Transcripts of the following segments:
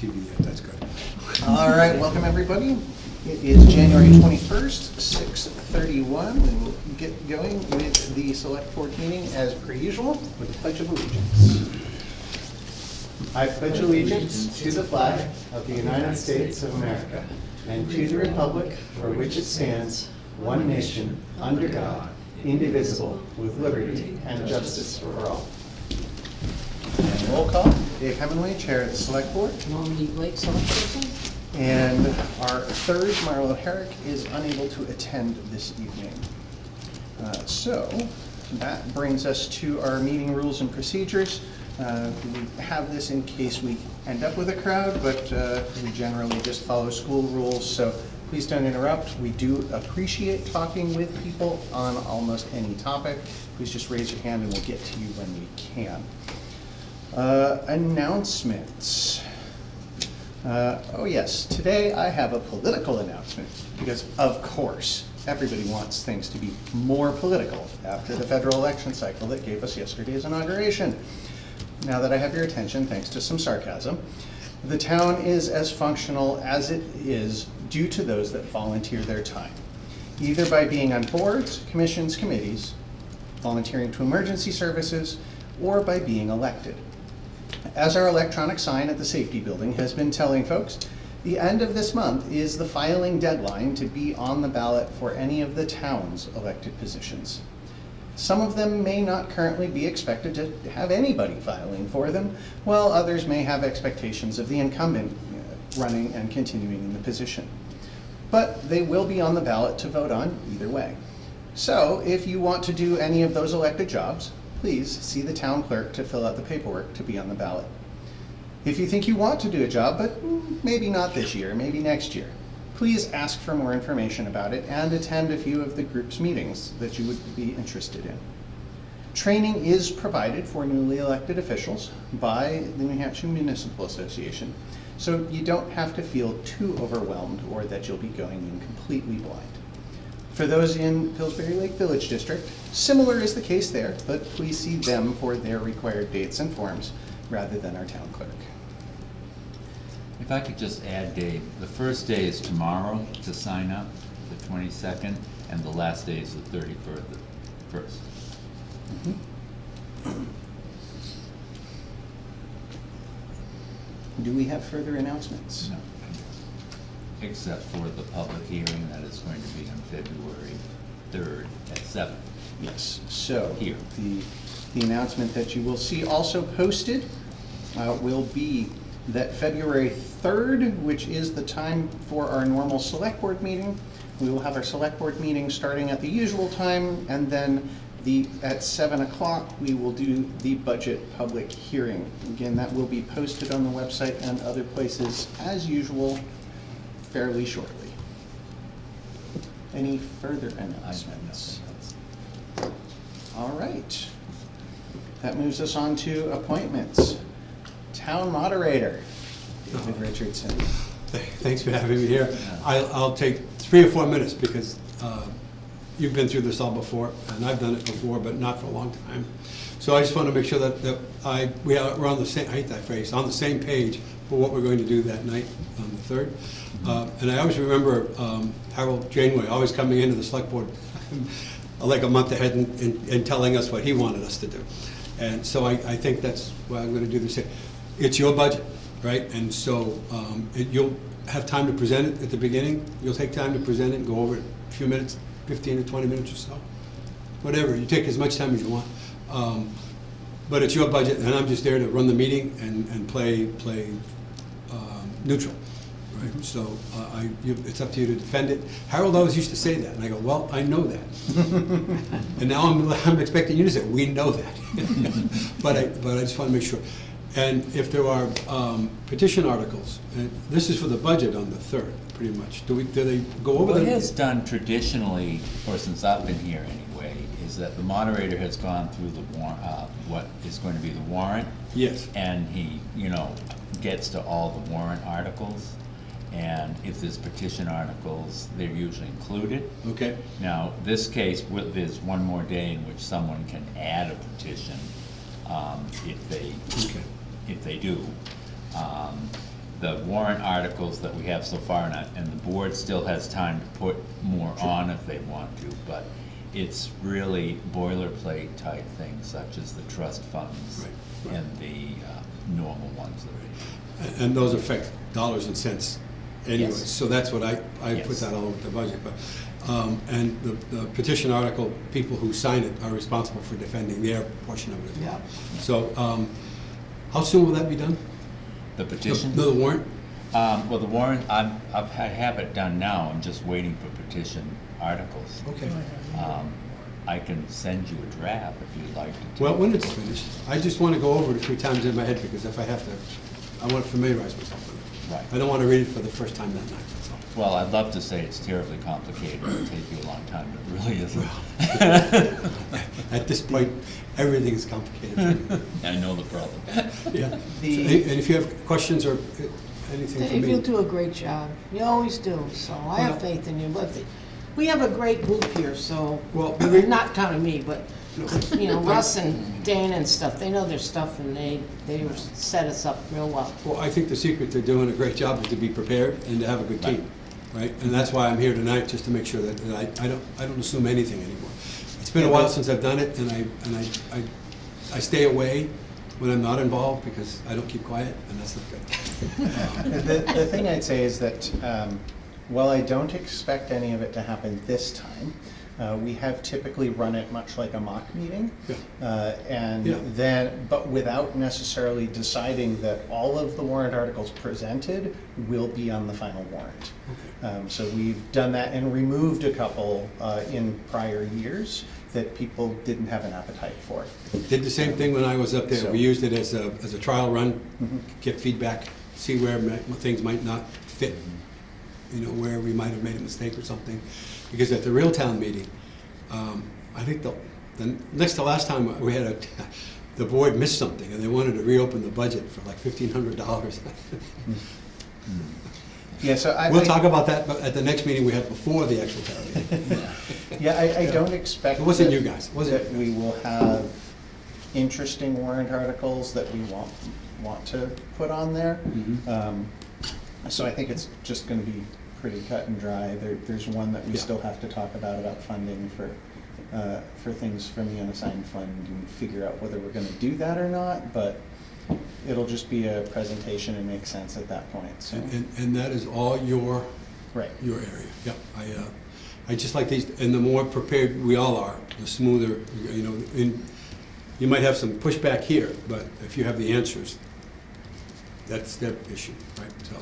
TV yet, that's good. All right, welcome everybody. It is January 21st, 6:31, and we'll get going with the select board meeting as per usual with the Pledge of Allegiance. I pledge allegiance to the flag of the United States of America and to the republic for which it stands, one nation, under God, indivisible, with liberty and justice for all. And roll call. Dave Hemingway, Chair of the Select Board. Normandy Blake, select person. And our third, Marlo Herrick, is unable to attend this evening. So that brings us to our meeting rules and procedures. We have this in case we end up with a crowd, but we generally just follow school rules, so please don't interrupt. We do appreciate talking with people on almost any topic. Please just raise your hand and we'll get to you when we can. Announcements. Oh yes, today I have a political announcement because of course everybody wants things to be more political after the federal election cycle that gave us yesterday's inauguration. Now that I have your attention, thanks to some sarcasm, the town is as functional as it is due to those that volunteer their time, either by being on boards, commissions, committees, volunteering to emergency services, or by being elected. As our electronic sign at the safety building has been telling folks, the end of this month is the filing deadline to be on the ballot for any of the town's elected positions. Some of them may not currently be expected to have anybody filing for them, while others may have expectations of the incumbent running and continuing in the position. But they will be on the ballot to vote on either way. So if you want to do any of those elected jobs, please see the town clerk to fill out the paperwork to be on the ballot. If you think you want to do a job, but maybe not this year, maybe next year, please ask for more information about it and attend a few of the group's meetings that you would be interested in. Training is provided for newly elected officials by the New Hampshire Municipal Association, so you don't have to feel too overwhelmed or that you'll be going in completely blind. For those in Pillsbury Lake Village District, similar is the case there, but please see them for their required dates and forms rather than our town clerk. If I could just add, Dave, the first day is tomorrow to sign up, the 22nd, and the last day is the 31st. Do we have further announcements? No. Except for the public hearing that is going to be on February 3rd at 7. Yes, so Here. the announcement that you will see also posted will be that February 3rd, which is the time for our normal select board meeting, we will have our select board meeting starting at the usual time, and then at 7 o'clock we will do the budget public hearing. Again, that will be posted on the website and other places as usual fairly shortly. Any further announcements? All right. That moves us on to appointments. Town moderator, David Richardson. Thanks for having me here. I'll take 3 or 4 minutes because you've been through this all before, and I've done it before, but not for a long time. So I just want to make sure that we're on the same, I hate that phrase, on the same page for what we're going to do that night on the 3rd. And I always remember Harold Janeway always coming into the select board like a month ahead and telling us what he wanted us to do. And so I think that's what I'm going to do this year. It's your budget, right? And so you'll have time to present it at the beginning. You'll take time to present it and go over it a few minutes, 15 or 20 minutes or so. Whatever, you take as much time as you want. But it's your budget, and I'm just there to run the meeting and play neutral. Right? So it's up to you to defend it. Harold always used to say that, and I go, well, I know that. And now I'm expecting you to say, we know that. but I just want to make sure. And if there are petition articles, and this is for the budget on the 3rd, pretty much. Do they go over them? What has done traditionally, or since I've been here anyway, is that the moderator has gone through the what is going to be the warrant. Yes. And he, gets to all the warrant articles. And if there's petition articles, they're usually included. Okay. Now, this case, there's one more day in which someone can add a petition if they do. the warrant articles that we have so far, and the board still has time to put more on if they want to, but it's really boilerplate type things such as the trust funds Right. and the normal ones that And those affect dollars and cents anyway, Yes. so that's what I put Yes. that all over the budget, but, and the petition article, people who sign it are responsible for defending their portion of it as well. So, how soon will that be done? the petition. The warrant? Well, the warrant, I have it done now, I'm just waiting for petition articles. Okay. I can send you a draft if you'd like to. Well, when it's finished, I just want to go over it a few times in my head, because if I have to, I want to familiarize myself with it. Right. I don't want to read it for the first time that night, that's all. Well, I'd love to say it's terribly complicated, it'll take you a long time, but it really isn't. At this point, everything is complicated for me. I know the problem. Yeah. So, The- and if you have questions or anything for Dave, you me, do a great job. You always do, so I have faith in you. But we have a great group here, so, Well, not counting me, but, you know, Russ and Dana and stuff, they know their stuff and they set us up real well. well, I think the secret to doing a great job is to be prepared and to have a good team, right? And that's why I'm here tonight, just to make sure that I don't assume anything anymore. It's been a while since I've done it, and I stay away when I'm not involved, because I don't keep quiet, and that's not good. The thing I'd say is that, while I don't expect any of it to happen this time, we have typically run it much like a mock meeting. Yeah. And Yeah. then, but without necessarily deciding that all of the warrant articles presented will be on the final warrant. So we've done that and removed a couple in prior years that people didn't have an appetite for. Did the same thing when I was up there. So- We used it as a trial run, Mhm. get feedback, see where things might not fit, you know, where we might have made a mistake or something. Because at the real town meeting, I think the next to last time we had the board missed something, and they wanted to reopen the budget for like $1,500. Yeah, so We'll talk about that at the next meeting we have before the actual town meeting. Yeah, I don't expect. It wasn't that- you guys, was it? That we will have interesting warrant articles that we want to put on there. Mhm. So I think it's just gonna be pretty cut and dry. There's one that we Yeah. still have to talk about funding for things from the unassigned fund and figure out whether we're gonna do that or not, but it'll just be a presentation and make sense at that point, so. And that is all your Right. area. Yep. I just like these, and the more prepared we all are, the smoother, you know, you might have some pushback here, but if you have the answers, that's their issue, right? So,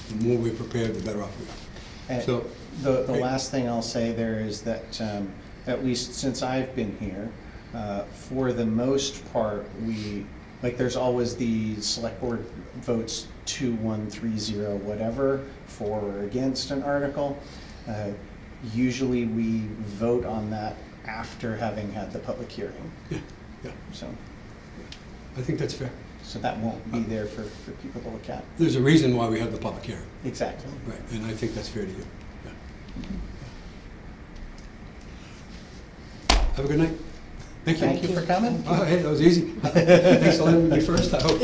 the more we're prepared, the better off we are. And So, The great. last thing I'll say there is that, at least since I've been here, for the most part, there's always the select board votes 2-1, 3-0, whatever, for or against an article. Usually we vote on that after having had the public hearing, Yeah, yeah, so I think that's fair. that won't be there for people to look at. There's a reason why we have the public hearing, Exactly. right? And I think that's fair to you. Yeah. Have a good night. Thank you. Thank you for coming. Oh, hey, that was easy. Thanks for letting me first, I hope.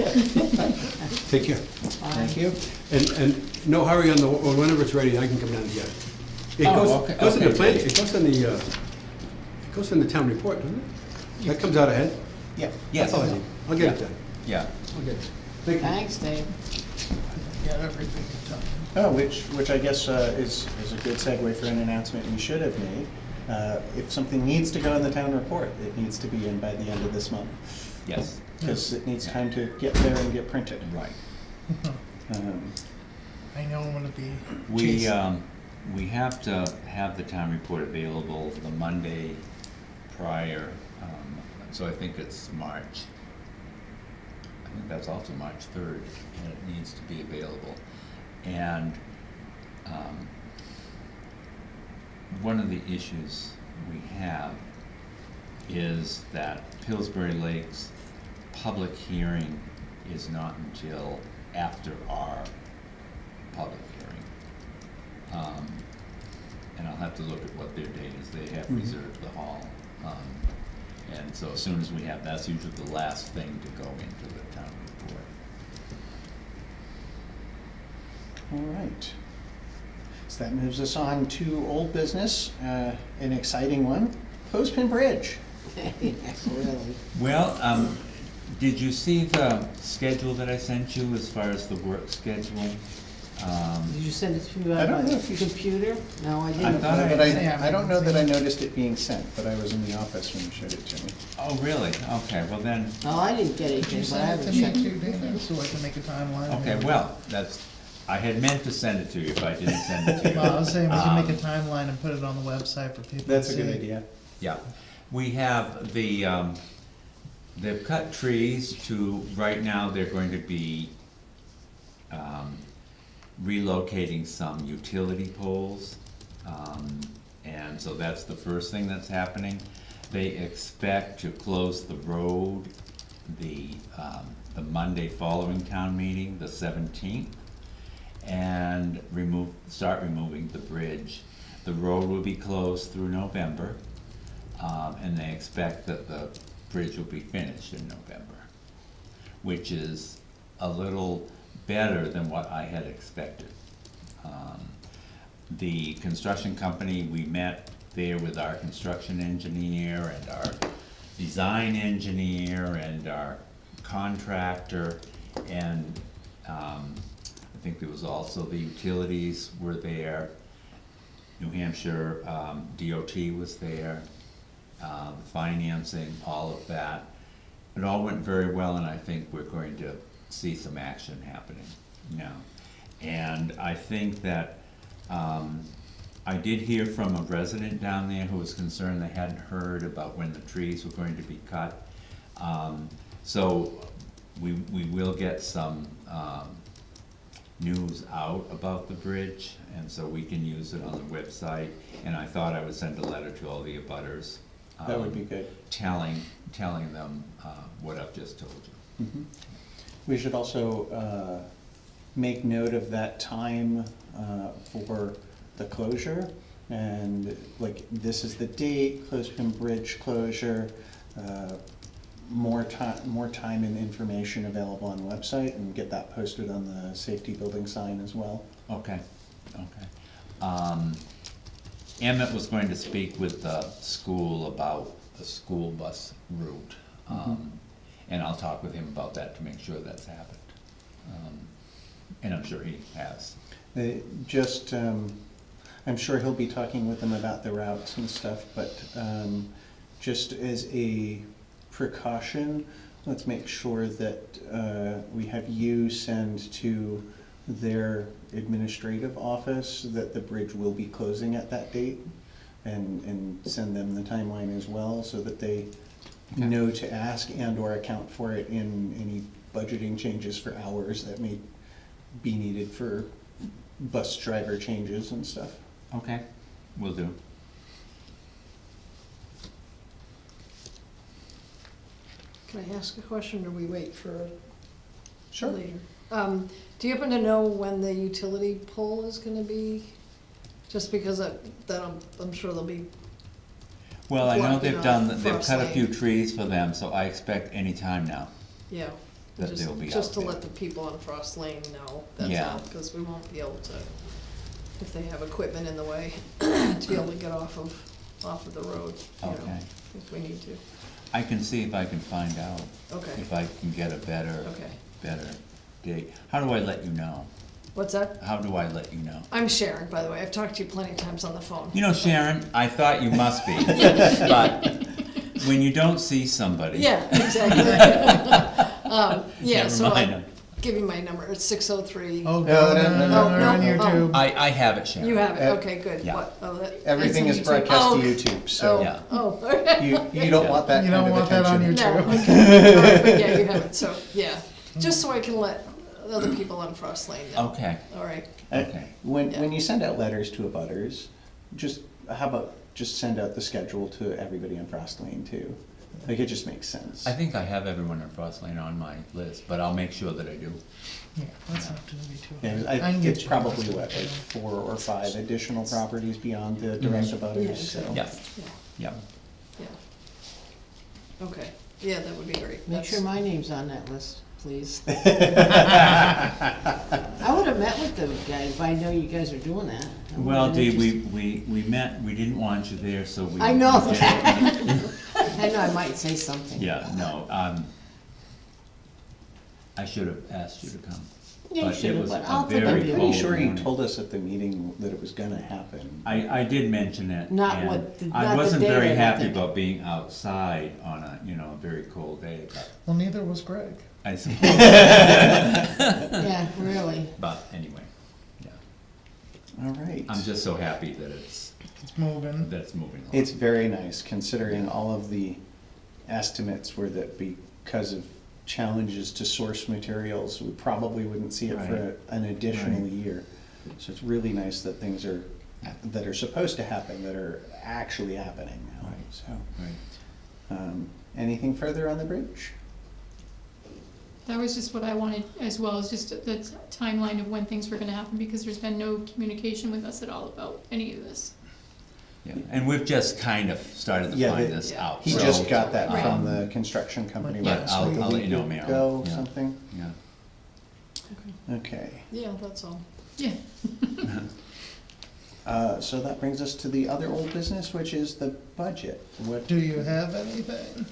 Take care. Thank you. And no hurry on whenever it's ready, I can come down and get it. It Oh, goes, okay, goes in the okay, plan, great. it goes in the town report, doesn't it? That comes out ahead? Yeah. Yes. That's all I need. I'll get it done. Yeah. I'll get it. Thank you. Thanks, Dave. Get everything done. Oh, which I guess is a good segue for an announcement we should have made. If something needs to go in the town report, it needs to be in by the end of this month, Yes, because it needs time to get there and get printed. right. I know I'm gonna be. We have to have the town report available the Monday prior, so I think it's March. I think that's also March 3rd, and it needs to be available. And one of the issues we have is that Pillsbury Lake's public hearing is not until after our public hearing. And I'll have to look at what their date is. They have reserved the hall. And so as soon as we have, that's usually the last thing to go into the town report. All right. So that moves us on to old business, an exciting one, Clothespin Bridge. Really. Well, did you see the schedule that I sent you as far as the work schedule? Did you send it to me I on don't know my if you- computer? No, I I didn't. thought But Yeah, I don't know that I noticed it being sent, but I was in the office when you showed it to me. Oh, really? Okay, well then, No, I didn't get Did you anything, but I send it to haven't me checked. too, Dana, so I can make a timeline? okay, well, I had meant to send it to you if I didn't send it to you. Well, I was saying we can make a timeline and put it on the website for people to see. That's a good idea. Yeah, we have they've cut trees to, right now, they're going to be, relocating some utility poles. And so that's the first thing that's happening. They expect to close the road the Monday following town meeting, the 17th, and start removing the bridge. The road will be closed through November, and they expect that the bridge will be finished in November, which is a little better than what I had expected. The construction company, we met there with our construction engineer and our design engineer and our contractor, and I think there was also the utilities were there. New Hampshire DOT was there, the financing, all of that. It all went very well, and I think we're going to see some action happening now. And I think that I did hear from a resident down there who was concerned they hadn't heard about when the trees were going to be cut. So we will get some news out about the bridge, and so we can use it on the website. And I thought I would send a letter to all the abutters. That would be good. Telling them what I've just told you. Mhm. We should also make note of that time for the closure. And like, this is the date, Clothespin Bridge closure, more time and information available on the website, and get that posted on the safety building sign as well. Okay, okay. Emmett was going to speak with the school about the school bus route. And I'll talk with him about that to make sure that's happened. And I'm sure he has. I'm sure he'll be talking with them about the routes and stuff, but just as a precaution, let's make sure that we have you send to their administrative office that the bridge will be closing at that date, and send them the timeline as well, so that they Okay. know to ask and or account for it in any budgeting changes for hours that may be needed for bus driver changes and stuff. Okay, will do. Can I ask a question, or we wait for Sure. later? Do you happen to know when the utility pole is gonna be? Just because I'm sure they'll be, Well, I know Blocking they've done, off they've cut a Frost few Lane. trees for them, so I expect any time now. yeah. That just- they'll be Just out to there. let the people on Frost Lane know, that's Yeah. all, because we won't be able to, if they have equipment in the way, to be able to get off of the road, you know, Okay. if we need to. I can see if I can find out. Okay. If I can get a better Okay. date. How do I let you know? What's that? How do I let you know? I'm Sharon, by the way. I've talked to you plenty of times on the phone. You know, Sharon, I thought you must be, but when you don't see somebody. Yeah, exactly. Yeah, Never so mind. I'll give you my number. It's 603. Oh, No, no, no, no, no, no, no, on no, YouTube. I have it, Sharon. You have it, Uh, okay, good. yeah. What? Oh, that- Everything it's is on YouTube. broadcast to Oh, YouTube, so Yeah. Oh, okay. you don't want that You kind don't of want that on attention. your- No, YouTube. okay. All right, but yeah, you have it, so, yeah. Just so I can let other people on Frost Lane know. Okay, All right. okay. When you send out letters to abutters, how about just send out the schedule to everybody on Frost Lane too? Like, it just makes sense. I think I have everyone in Frost Lane on my list, but I'll make sure that I do. Yeah, that's not gonna be too Yeah, hard. I can get it's you probably those. what, like 4 or 5 additional properties beyond the direct Mhm. abutters, Yeah, so. exactly. Yeah, Yeah, yeah. yeah. Okay, yeah, that would be great. Make That's- sure my name's on that list, please. I would have met with the guys, if I know you guys are doing that. I would've Well, been Dee, interested. we met, we didn't want you there, so we. I know we that. didn't- I know I might say something. Yeah, no, I should have asked you to come. Yeah, you But it should've, was but a I'll think very of you. I'm cold pretty sure he morning. told us at the meeting that it was gonna happen. I did mention it. Not and what the- I not the wasn't date, I very don't happy think. about being outside on a, a very cold day, but Well, neither was Greg. I suppose, Yeah, really. but anyway, yeah. All right. I'm just so happy that It's moving. it's moving along. It's very nice, considering all of the estimates were that because of challenges to source materials, we probably wouldn't see it for Right. an additional Right. year. So it's really nice that things that are supposed to happen, that are actually happening now, Right. so. Right. Anything further on the bridge? That was just what I wanted as well, is just the timeline of when things were gonna happen, because there's been no communication with us at all about any of this. Yeah, and we've just kind of started to Yeah, find the- this out. He so- just got that Right. from the construction company. Yeah, last I'll- week, a I'll let you week know, Marilyn. ago, Yeah. something. Yeah. Okay. Yeah, that's all. Yeah. So that brings us to the other old business, which is the budget. What, Do you have anything?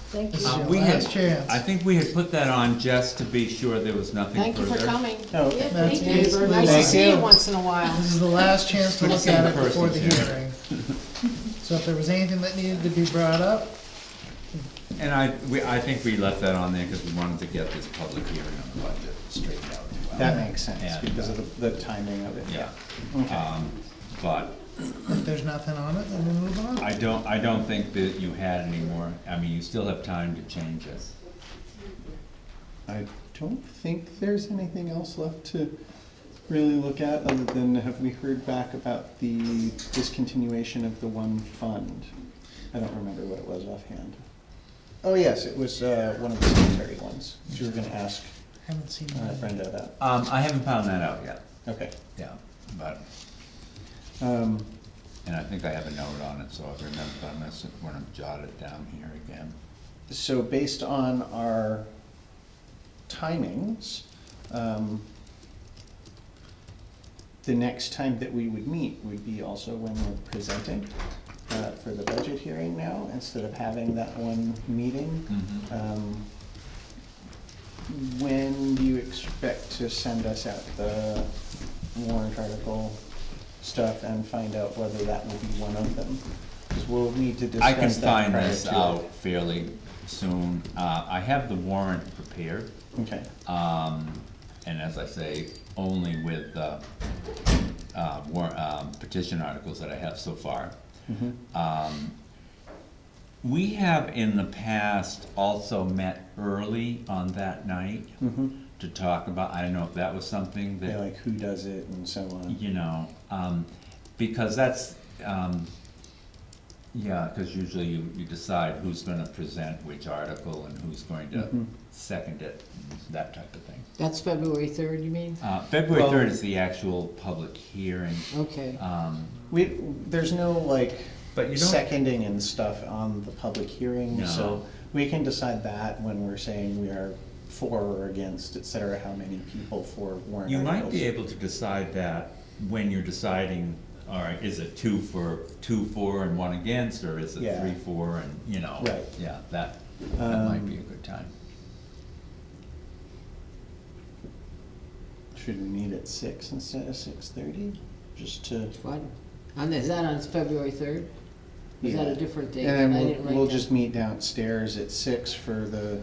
Thank This you. is your We had, last chance. I think we had put that on just to be sure there was nothing Thank you further. for coming. oh, okay. Yeah, That's thank you. basically- Nice to Thank see you you. once in a while. This is the last chance to Good to look see at the it before the persons here. hearing. So if there was anything that needed to be brought up, And I think we left that on there because we wanted to get this public hearing on the budget straightened out as well. That makes sense, And, because of the timing of it. Yeah. Okay. But if there's nothing on it, then we move on. I don't think that you had any more, I mean, you still have time to change this. I don't think there's anything else left to really look at, other than have we heard back about the discontinuation of the one fund? I don't remember what it was offhand. Oh, yes, it was one of the cemetery ones. You were gonna ask Haven't seen that. Brenda that. I haven't found that out yet, Okay. yeah, but, Um, and I think I have a note on it, so I remember, I'm gonna jot it down here again. So based on our timings, the next time that we would meet would be also when we're presenting for the budget hearing now, instead of having that one meeting. When do you expect to send us out the warrant article stuff and find out whether that will be one of them? Because we'll need to I can discuss that find prior this to it. out fairly soon. I have the warrant prepared, Okay, and as I say, only with the petition articles that I have so far. We have in the past also met early on that night to talk about, I don't know if that was something yeah, that, like who does it and so on. because that's, yeah, because usually you decide who's gonna present which article and who's going to second it, and that type of thing. That's February 3rd, you mean? February Well- 3rd is the actual public hearing. Okay. There's no like But you don't, seconding and stuff on the public hearing, No. so we can decide that when we're saying we are for or against, et cetera, how many people for warrant you might articles. be able to decide that when you're deciding, all right, is it two for and one against, or is it Yeah. 3 for and, Right. yeah, that might be a good time. Should we meet at 6 instead of 6:30, just to? What? Is that on February 3rd? Is that Yeah. a different date? And I then didn't write we'll that. just meet downstairs at 6 for the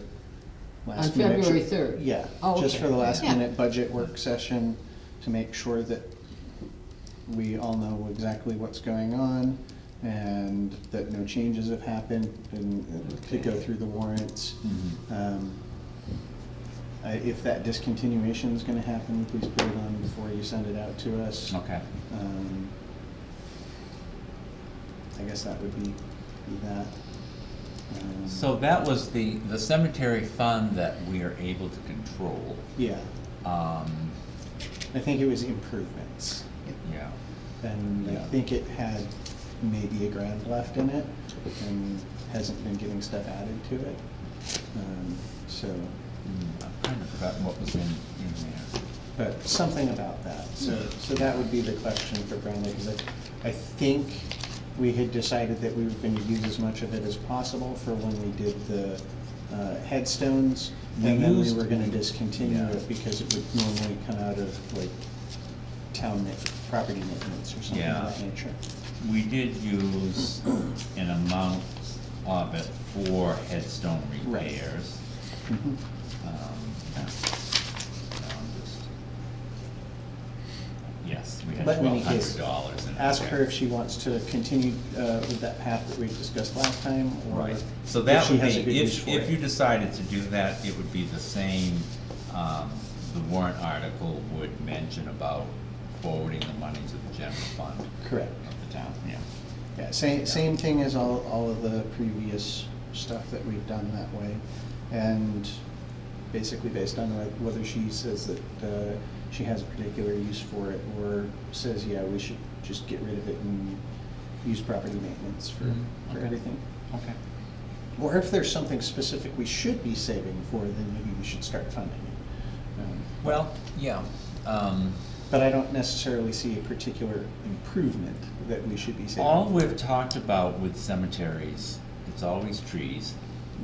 last On minute. February 3rd? Yeah, Oh, just okay. for the last Yeah. minute budget work session, to make sure that we all know exactly what's going on, and that no changes have happened, and to go through the warrants. If that discontinuation is gonna happen, please put it on before you send it out to us. Okay. I guess that would be that. So that was the cemetery fund that we are able to control. Yeah, Um, I think it was improvements, yeah, and I Yeah. think it had maybe $1,000 left in it, and hasn't been getting stuff added to it. So, I've kind of forgotten what was in there. but something about that. So that would be the question for Brenda, because I think we had decided that we were going to use as much of it as possible for when we did the headstones, and then we were going to discontinue it because it would normally come out of like town property maintenance or something of that nature. We did use an amount of it for headstone repairs. Mhm. Yes, we had But in any case, $1,200 in it. ask her if she wants to continue with that path that we discussed last time, or Right, so if that she would has be, a good use if, for if you it. decided to do that, it would be the same, the warrant article would mention about forwarding the money to the general fund Correct. of the town, yeah. Yeah, same thing as all of the previous stuff that we've done that way. And basically based on whether she says that she has a particular use for it, or says, yeah, we should just get rid of it and use property maintenance for Okay. everything. Okay. Or if there's something specific we should be saving for, then maybe we should start funding it. Well, yeah, But I don't necessarily see a particular improvement that we should be saving. all we've talked about with cemeteries, it's always trees.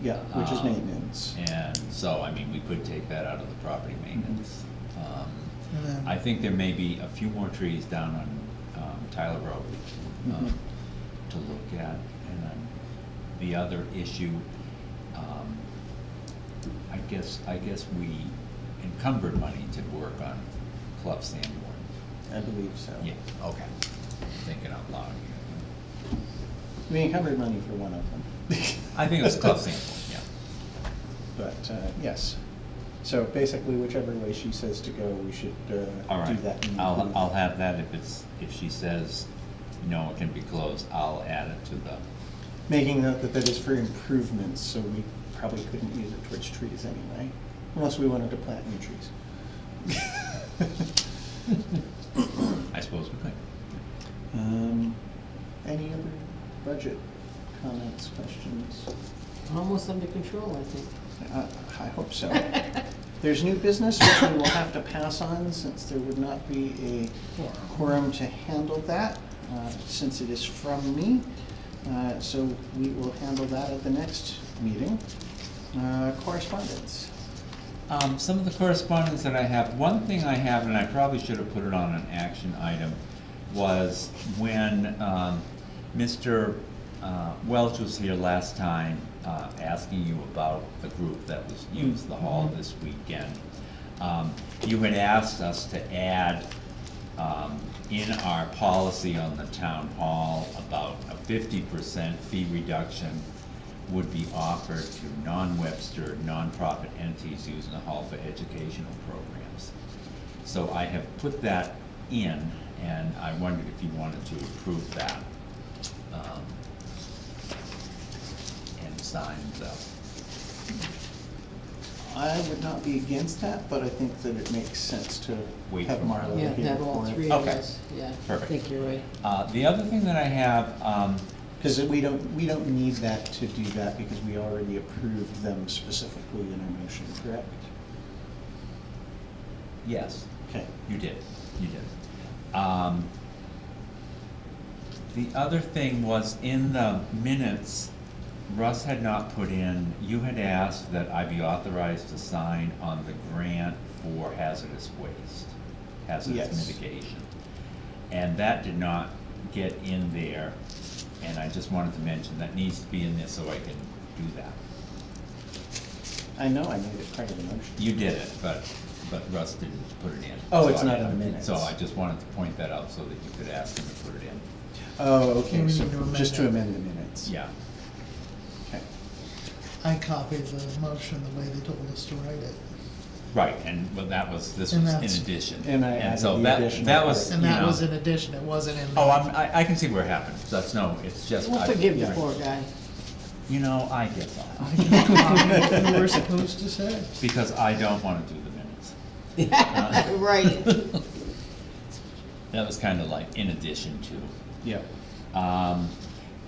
Yeah, which is Um, maintenance. And so, I mean, we could take that out of the property maintenance. And then- I think there may be a few more trees down on Tyler Road Mhm. to look at. And then the other issue, I guess we encumbered money to work on Club Sanborn. I believe so. Yeah, okay. Thinking out loud here. We encumbered money for one of them. I think it was Club Sanborn, yeah. But, yes. So basically, whichever way she says to go, we should All do right, that. and I'll approve. have that, if she says, no, it can be closed, I'll add it to the, Making note that that is for improvements, so we probably couldn't use it towards trees anyway, unless we wanted to plant new trees. I suppose we could. Any other budget comments, questions? Almost under control, I think. I hope so. There's new business, which we will have to pass on, since there would not be a quorum to handle that, since it is from me. So we will handle that at the next meeting. Correspondence. Some of the correspondence that I have, one thing I have, and I probably should have put it on an action item, was when Mr. Welch was here last time, asking you about the group that was used the hall this weekend. You had asked us to add in our policy on the town hall about a 50% fee reduction would be offered to non-Webster, nonprofit entities using the hall for educational programs. So I have put that in, and I wondered if you wanted to approve that. And sign the, I would not be against that, but I think that it makes sense to Wait have for Marla Yeah, here have all for three it. of Okay. us, yeah. Perfect. I think you're right. the other thing that I have, Because we don't need that to do that, because we already approved them specifically in our motion, correct? yes, Okay. you did. The other thing was in the minutes, Russ had not put in, you had asked that I be authorized to sign on the grant for hazardous waste, hazardous Yes. mitigation. And that did not get in there, and I just wanted to mention that needs to be in there so I can do that. I know I made it part of the motion. You did it, but Russ didn't put it in. Oh, So it's I- not in the minutes. So I just wanted to point that out so that you could ask him to put it in. Oh, okay, We so need to amend just to it. amend the minutes. Yeah, Okay. I copied the motion the way they told us to write it. right, and, well, that was, this And was in that's- addition. And I added so the that additional that was, part. And you that know- was in addition, it wasn't in. Oh, I can see where it happened, that's no, it's just. We'll I- forgive the yeah. poor guy. You know, I get that, You were supposed to say. because I don't wanna do the minutes. Right. That was kinda like in addition to. Yep.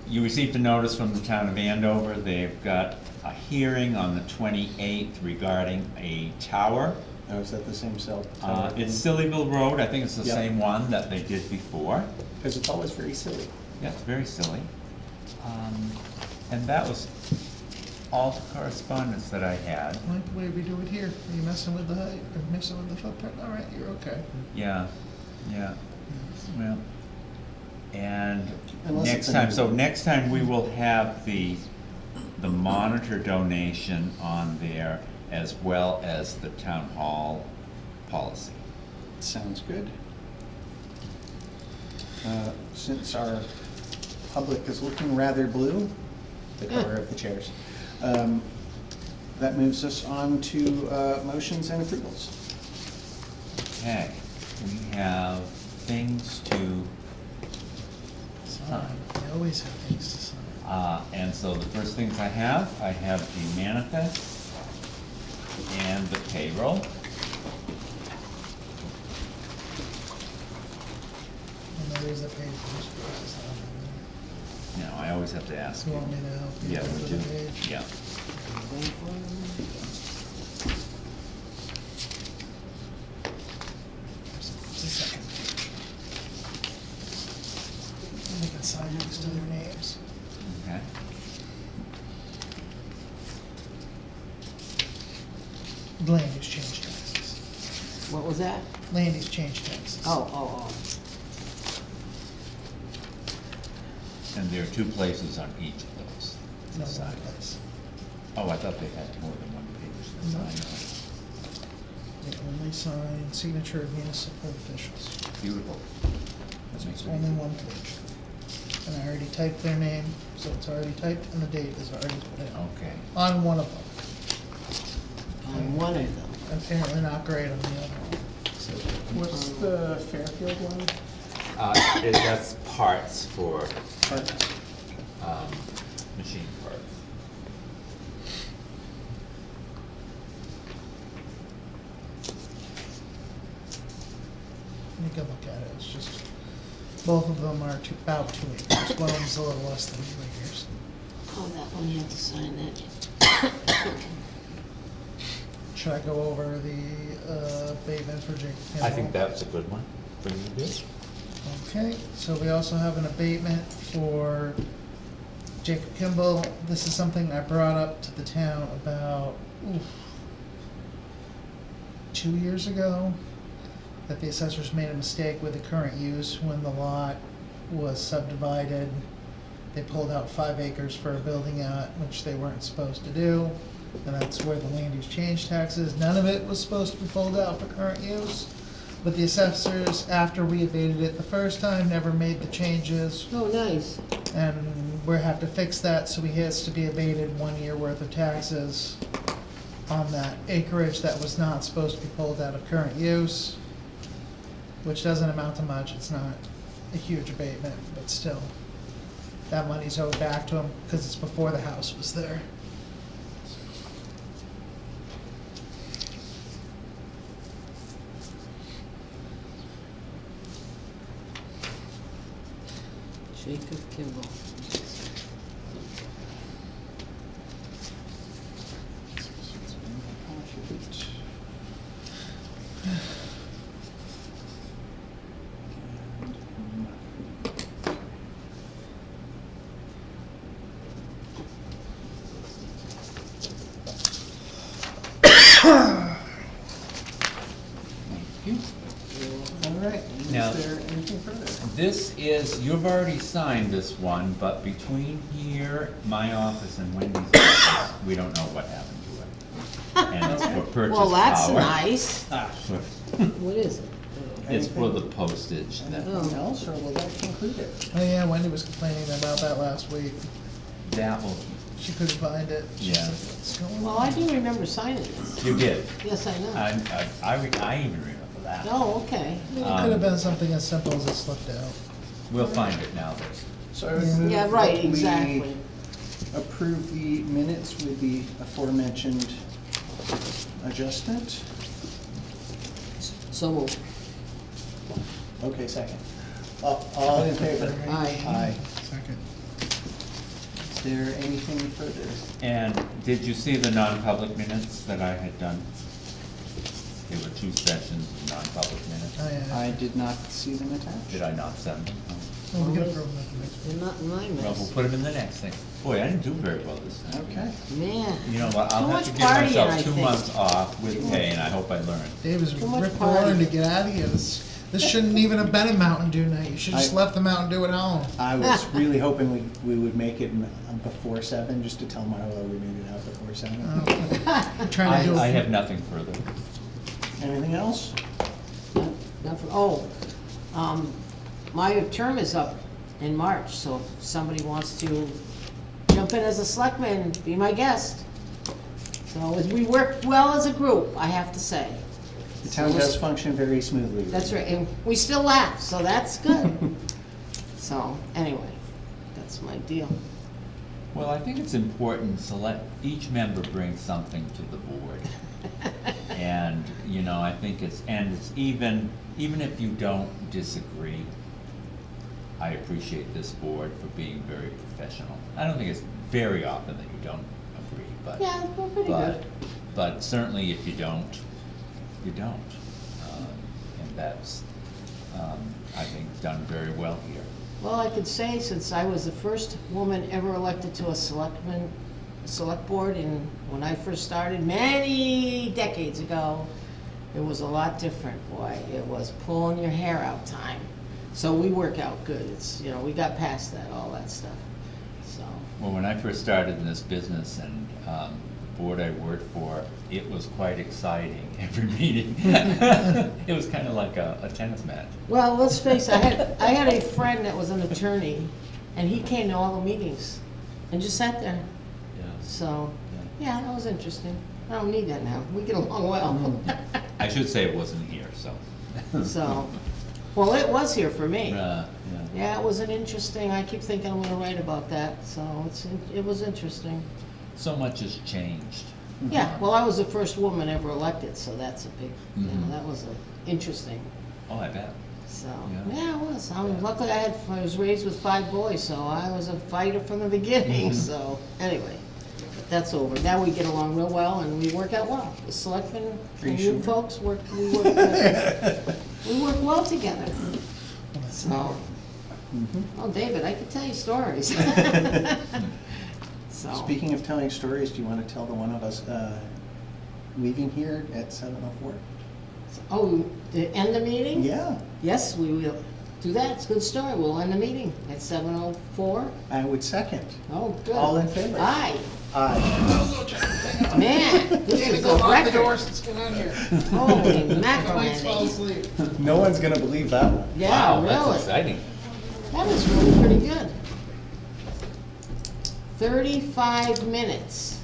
You received a notice from the town of Andover, they've got a hearing on the 28th regarding a tower Oh, is that the same cell? It's Sillyville Road, I think it's the Yep. same one that they did before. Because it's always very silly. Yeah, it's very silly. And that was all the correspondence that I had. Like, what did we do it here? Are you messing with the height, or messing with the footprint? All right, you're okay. Yeah, well, and Unless next it's time, a- so next time we will have the monitor donation on there as well as the town hall policy. Sounds good. Since our public is looking rather blue, the color of the chairs, that moves us on to motions and approvals. Okay, we have things to sign. You always have things to sign. And so the first things I have the manifest and the payroll. And there is a page for this process. No, I always have to ask You you. want me to help you Yeah, go would to you? the page? Yeah. Just a second. And they can sign next to their names. Okay. Land use change taxes. What was that? Land use change taxes. Oh. And there are two places on each of those. to No, sign. one place. Oh, I thought they had more than one page to No. sign. They only sign signature of municipal officials. Beautiful. That makes It's it only easy. one page. And I already typed their name, so it's already typed and the date is already put in. Okay. On one of them. On one of them. Apparently not great on the other one. What's the Fairfield one? That's parts for Parts. machine parts. You can look at it, it's just, both of them are about 2 acres. One of them's a little less than 2 acres. Oh, that one you have to sign that. Should I go over the abatement for Jake Kimball? I think that's a good one for you to do. Okay, so we also have an abatement for Jacob Kimball. This is something I brought up to the town about 2 years ago, that the assessors made a mistake with the current use when the lot was subdivided. They pulled out 5 acres for a building out, which they weren't supposed to do, and that's where the land use change tax is. None of it was supposed to be pulled out for current use, but the assessors, after we abated it the first time, never made the changes, Oh, nice. and we have to fix that, so he has to be abated 1 year worth of taxes on that acreage that was not supposed to be pulled out of current use, which doesn't amount to much. It's not a huge abatement, but still, that money's owed back to him because it's before the house was there. Jacob Kimball. Thank you. All right, Now- is there anything further? This is, you've already signed this one, but between here, my office, and Wendy's office, we don't know what happened to it. And it's for purchase power. Well, that's nice. For- What is it? It's for the postage that, Anything else, or will that conclude it? Oh yeah, Wendy was complaining about that last week. that will, She couldn't find it. She's Yeah. like, "What's going Well, on?" I do remember signing this. you did. Yes, I know. I even remember that. Oh, okay. It could have been something as simple as it slipped out. We'll find it now, though. So I would Yeah. move Yeah, right, that we exactly. approve the minutes with the aforementioned adjustment. So moved. Okay, second. All in favor? Aye. Aye. Second. Is there anything further? And did you see the non-public minutes that I had done? They were 2 sessions of non-public minutes. Oh, yeah. I did not see them attached. Did I not send them? Oh. Well, we can approve them at the next They're not in my Well, we'll mess. put them in the next thing. Boy, I didn't do very well this time. Okay. Man. You know what, I'll Too have to much give partying, myself I 2 think. months off with pay, and I hope I learn. Dave is Too much Rick party. roaring to get out of here. This shouldn't even have been a Mountain Dew night. You should just I- left the Mountain Dew at home. I was really hoping we would make it before 7, just to tell Marlo we made it out before 7. Trying to do I it. have nothing further. Anything else? Nothing, oh, my term is up in March, so if somebody wants to jump in as a selectman, be my guest. So we work well as a group, I have to say. The town does function very smoothly. That's right, and we still laugh, so that's good. So, anyway, that's my deal. Well, I think it's important, each member brings something to the board. And, you know, I think it's even if you don't disagree, I appreciate this board for being very professional. I don't think it's very often that you don't agree, but. Yeah, we're pretty but- good. But certainly if you don't, you don't. And that's, I think, done very well here. Well, I could say, since I was the first woman ever elected to a select board, and when I first started, many decades ago, it was a lot different, boy. It was pulling your hair out time. So we work out good. It's, you know, we got past that, all that stuff, so. Well, when I first started in this business and the board I worked for, it was quite exciting every meeting. It was kind of like a tennis match. Well, let's face it, I had a friend that was an attorney, and he came to all the meetings and just sat there. So, yeah, that was interesting. I don't need that now. We get along well. I should say it wasn't here, so. So, well, it was here for me. Yeah. Yeah, it was an interesting, I keep thinking I'm gonna write about that, so it was interesting. So much has changed. Yeah, well, I was the first woman ever elected, so that's a big, you know, Mhm. that was interesting. Oh, I bet. So, Yeah. yeah, it was. Luckily, I was raised with 5 boys, so I was a fighter from the beginning, so, anyway. That's over. Now we get along real well and we work out well. The selectmen and you folks we work well together. So, oh, David, I could tell you stories. So, Speaking of telling stories, do you want to tell the one of us leaving here at 7:04? oh, to end the meeting? Yeah, Yes, we will do that. It's a good story. We'll end the meeting at 7:04. I would second. Oh, good. All in favor? Aye. Aye. Man, this is a record. Let's get out of here. Holy Mike's fall mackerel. asleep. No one's gonna believe that one. Yeah, Wow, really. that's exciting. That was really pretty good. 35 minutes.